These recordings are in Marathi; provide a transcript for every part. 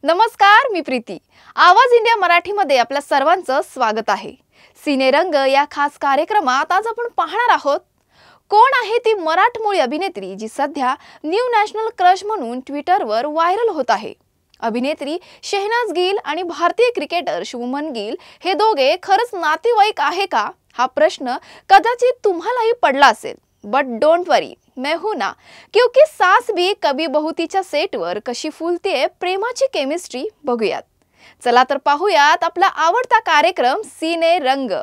नमस्कार, मी प्रीती। आवाज इंडिया मराठीमध्ये आपल्या सर्वांचं स्वागत आहे। सिनेरंग या खास कार्यक्रमात आज आपण पाहणार आहोत कोण आहे ती मराठमोळी अभिनेत्री जी सध्या न्यू नॅशनल क्रश म्हणून ट्विटरवर व्हायरल होत आहे। अभिनेत्री शहनाज गिल आणि भारतीय क्रिकेटर शुभमन गिल हे दोघे खरंच नातेवाईक आहे का हा प्रश्न कदाचित तुम्हालाही पडला असेल। बट डोंट वरी, मैं हूं ना, क्योंकि सास भी कभी बहुतीच्या सेटवर कशी फुलते प्रेमाची केमिस्ट्री बघूयात। चला तर पाहूयात आपला आवडता कार्यक्रम सिने रंग।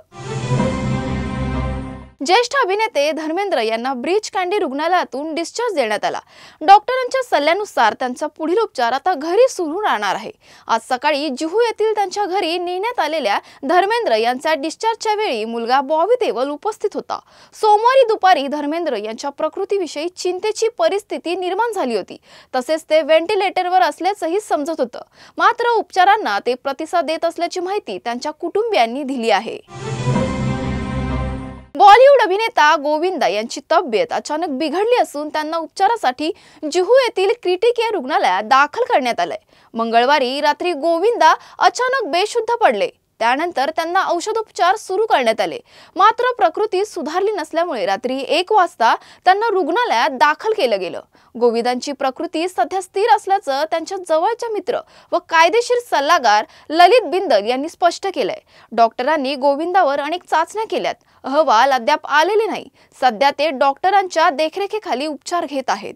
ज्येष्ठ अभिनेते धर्मेंद्र यांना ब्रीच कँडी रुग्णालयातून डिस्चार्ज देण्यात आला। डॉक्टरांच्या सल्ल्यानुसार त्यांचा पुढील उपचार आता घरी सुरू राहणार आहे। आज सकाळी जुहू येथील त्यांच्या घरी नेण्यात आलेल्या धर्मेंद्र यांचा डिस्चार्जच्या वेळी मुलगा बॉबी देओल उपस्थित होता। सोमवारी दुपारी धर्मेंद्र यांच्या प्रकृतीविषयी चिंतेची परिस्थिती निर्माण झाली होती। तसेच ते व्हेंटिलेटरवर असल्याचंही समजत होतं। मात्र उपचारांना ते प्रतिसाद देत असल्याची माहिती त्यांच्या कुटुंबियांनी दिली आहे। बॉलिवूड अभिनेता गोविंदा यांची तब्येत अचानक बिघडली असून त्यांना उपचारासाठी जुहू येथील क्रिटिकेअर रुग्णालयात दाखल करण्यात आले। मंगळवारी रात्री गोविंदा अचानक बेशुद्ध पडले। त्यानंतर त्यांना औषधोपचार सुरू करण्यात आले। मात्र प्रकृती सुधारली नसल्यामुळे रात्री 1 वाजता त्यांना रुग्णालयात दाखल केलं गेलं। गोविंदांची प्रकृती सध्या स्थिर असल्याचं त्यांच्या जवळचे मित्र व कायदेशीर सल्लागार ललित बिंदल यांनी स्पष्ट केलंय। डॉक्टरांनी गोविंदावर अनेक चाचण्या केल्यात, अहवाल अद्याप आलेले नाही। सध्या ते डॉक्टरांच्या देखरेखीखाली उपचार घेत आहेत।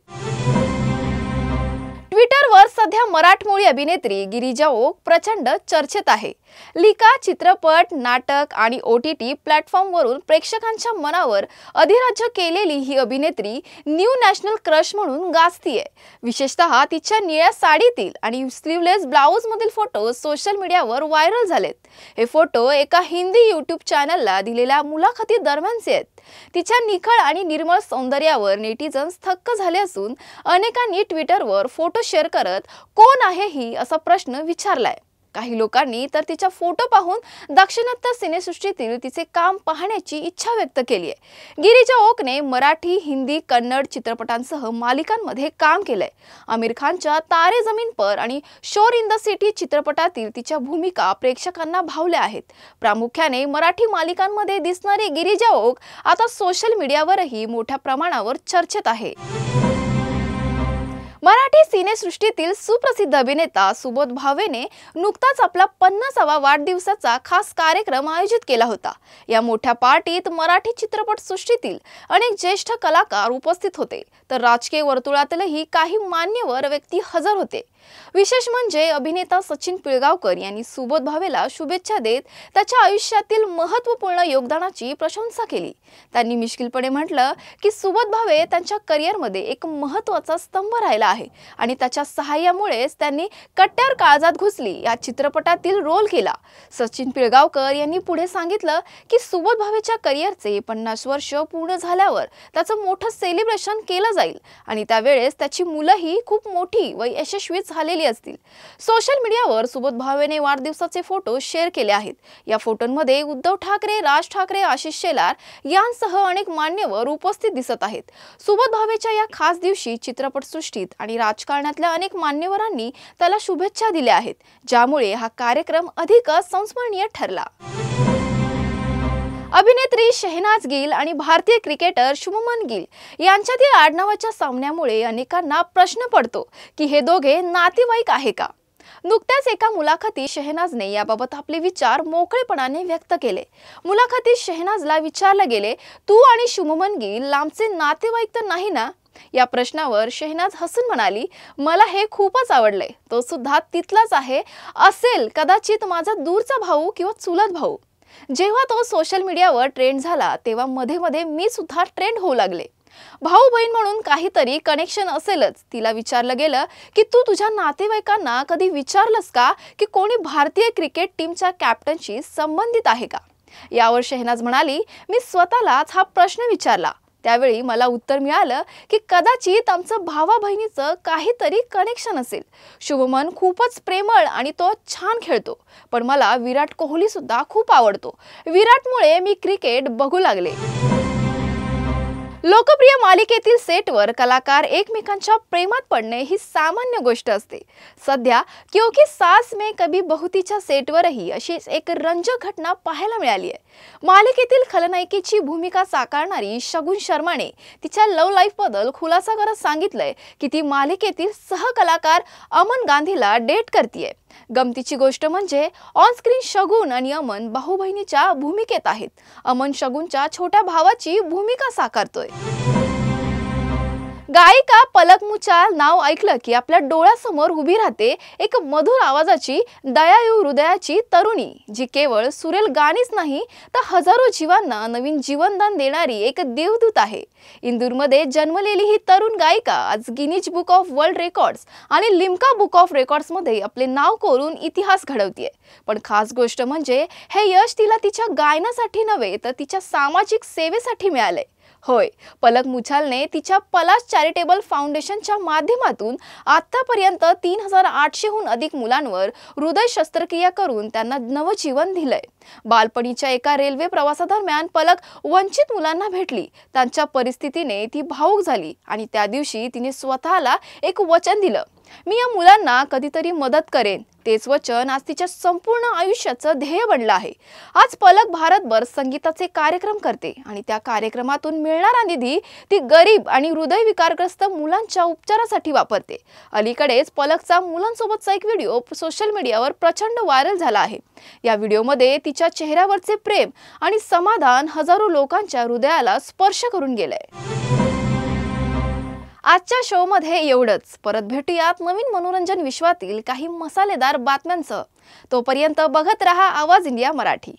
ट्विटरवर सध्या मराठमोळी अभिनेत्री गिरिजा ओक प्रचंड चर्चेत आहे। लिका चित्रपट, नाटक आणि OTT प्लॅटफॉर्मवरून प्रेक्षकांच्या मनावर अधिराज्य केलेली ही अभिनेत्री न्यू नॅशनल क्रश म्हणून गाजतीये। विशेषतः तिच्या निळ्या साडीतील आणि स्लीवलेस ब्लाउज मधील फोटो सोशल मीडियावर व्हायरल झालेत। हे फोटो एका हिंदी YouTube चॅनलला दिलेल्या मुलाखती दरम्यानचे आहेत। तिच्या निखळ आणि निर्मळ सौंदर्यावर नेटिझन्स थक्क झाले असून अनेकांनी ट्विटरवर फोटो शेअर करत कोण आहे ही असा प्रश्न विचारलाय। काही लोकांनी तर तिचा फोटो पाहून दाक्षिणात्य सिनेसृष्टीतील तिचे काम पाहण्याची इच्छा व्यक्त केली आहे। गिरिजा ओकने मराठी, हिंदी, कन्नड चित्रपटांसह मालिकांमध्ये काम केलंय। आमिर खानच्या तारे जमीन पर आणि शोर इन द सिटी चित्रपटातील तिच्या भूमिका प्रेक्षकांना भावल्या आहेत। प्रामुख्याने मराठी मालिकांमध्ये दिसणारी गिरिजा ओक आता सोशल मीडियावरही मोठ्या प्रमाणावर चर्चेत आहे। मराठी सिनेसृष्टीतील सुप्रसिद्ध अभिनेता सुबोध भावेने नुकताच आपला 50वा वाढदिवसाचा खास कार्यक्रम आयोजित केला होता। या मोठ्या पार्टीत मराठी चित्रपट सृष्टीतील अनेक ज्येष्ठ कलाकार उपस्थित होते, तर राजकीय वर्तुळातीलही काही मान्यवर व्यक्ती हजर होते। विशेष म्हणजे अभिनेता सचिन पिळगावकर यांनी सुबोध भावेला शुभेच्छा देत त्याच्या आयुष्यातील महत्त्वपूर्ण योगदानाची प्रशंसा केली। त्यांनी मिश्किलपणे म्हटलं की सुबोध भावे त्यांच्या करिअरमध्ये एक महत्त्वाचा स्तंभ राहिला आहे आणि त्याच्या सहाय्यामुळेच त्यांनी कट्यार काळजात घुसली या चित्रपटातील रोल केला। सचिन पिळगावकर यांनी पुढे सांगितलं की सुबोध भावेच्या करिअरचे 50 वर्ष पूर्ण झाल्यावर त्याचं मोठं सेलिब्रेशन केलं जाईल आणि त्यावेळेस त्याची मुलंही खूप मोठी व यशस्वी झालेली असतील। सोशल मीडियावर सुबोध भावेने वाढदिवसाचे फोटो शेअर केले आहेत। या फोटोंमध्ये उद्धव ठाकरे, राज ठाकरे, आशिष शेलार यांसह अनेक मान्यवर उपस्थित दिसत आहेत। सुबोध भावेच्या या खास दिवशी चित्रपटसृष्टीत आणि राजकारणातल्या अनेक मान्यवरांनी त्याला शुभेच्छा दिल्या आहेत, ज्यामुळे हा कार्यक्रम अधिक संस्मरणीय ठरला। अभिनेत्री शहनाज गिल आणि भारतीय क्रिकेटर शुभमन गिल यांच्यातील आडनावाच्या सामन्यामुळे अनेकांना प्रश्न पडतो की हे दोघे नातेवाईक आहे का। नुकत्याच एका मुलाखतीत शहनाजने याबाबत आपले विचार मोकळेपणाने व्यक्त केले। मुलाखतीत शहनाजला विचारले गेले, तू आणि शुभमन गिल लांबचे नातेवाईक तर नाही ना? या प्रश्नावर शहनाज हसून म्हणाली, मला हे खूपच आवडले, तो सुद्धा तिथलाच आहे, असेल कदाचित माझा दूरचा भाऊ किंवा चुलत भाऊ। जेव्हा तो सोशल मीडियावर ट्रेंड झाला तेव्हा मध्ये मी सुद्धा ट्रेंड होऊ लागले। भाऊ बहीण म्हणून काहीतरी कनेक्शन असेलच। तिला विचारलं गेलं की तू तुझ्या नातेवाईकांना कधी विचारलंस का की कोणी भारतीय क्रिकेट टीमच्या कॅप्टनशी संबंधित आहे का? यावर शहनाज म्हणाली, मी स्वतःलाच हा प्रश्न विचारला। त्यावेळी मला उत्तर मिळालं की कदाचित आमचं भावा बहिणीचं काहीतरी कनेक्शन असेल। शुभमन खूपच प्रेमळ आणि तो छान खेळतो, पण मला विराट कोहली सुद्धा खूप आवडतो। विराटमुळे मी क्रिकेट बघू लागले। लोकप्रिय मालिकेतील सेटवर कलाकार एकमेकांच्या प्रेमात पडणे ही सामान्य गोष्ट असते। सध्या क्योंकि सास में कभी बहुतीच्या सेटवरही अशीच एक रंजक घटना पाहायला मिळाली आहे। मालिकेतील खलनायिकेची भूमिका साकारणारी शगुन शर्माने तिच्या लव्ह लाईफबद्दल खुलासा करत सांगितलंय की ती मालिकेतील सहकलाकार अमन गांधीला डेट करतीये। गमतीची गोष्ट म्हणजे ऑन स्क्रीन शगुन आणि अमन भाऊ बहिणीच्या भूमिकेत आहेत। अमन शगुनच्या छोट्या भावाची भूमिका साकारतोय। गायिका पलक मुचाल नाव ऐकलं की आपल्या डोळ्यासमोर उभी राहते एक मधुर आवाजाची दयाळू हृदयाची तरुणी, जी केवळ सुरेल गाणीच नाही तर हजारो जीवांना नवीन जीवनदान देणारी एक देवदूत आहे। इंदूरमध्ये जन्मलेली ही तरुण गायिका आज Guinness book of world records आणि लिम्का बुक ऑफ रेकॉर्ड्समध्ये आपले नाव कोरून इतिहास घडवतीये। पण खास गोष्ट म्हणजे हे यश तिला तिच्या गायनासाठी नव्हे तर तिच्या सामाजिक सेवेसाठी मिळाले। होय, पलक मुचालने तिच्या पलाश चॅरिटेबल फाउंडेशनच्या माध्यमातून आतापर्यंत 3800हून अधिक मुलांवर हृदय शस्त्रक्रिया करून त्यांना नवजीवन दिलंय। बालपणीच्या एका रेल्वे प्रवासादरम्यान पलक वंचित मुलांना भेटली। त्यांच्या परिस्थितीने ती भावुक झाली आणि त्या दिवशी तिने स्वतःला एक वचन दिलं, मी या मुलांना कधीतरी मदत करेन। तेच वचन आज तिच्या संपूर्ण आयुष्याचं ध्येय बनलं आहे। आज पलक भारतभर संगीताचे कार्यक्रम करते आणि त्या कार्यक्रमातून मिळणारा निधी ती गरीब आणि हृदयविकारग्रस्त मुलांच्या उपचारासाठी वापरते। अलीकडेच पलकचा मुलांसोबतचा एक व्हिडिओ सोशल मीडियावर प्रचंड व्हायरल झाला आहे। या व्हिडिओमध्ये तिच्या चेहऱ्यावरचे प्रेम आणि समाधान हजारो लोकांच्या हृदयाला स्पर्श करून गेलंय। आजच्या शो मध्ये एवढंच। परत भेटूयात नवीन मनोरंजन विश्वातील काही मसालेदार बातम्यांसह। तोपर्यंत बघत रहा आवाज इंडिया मराठी।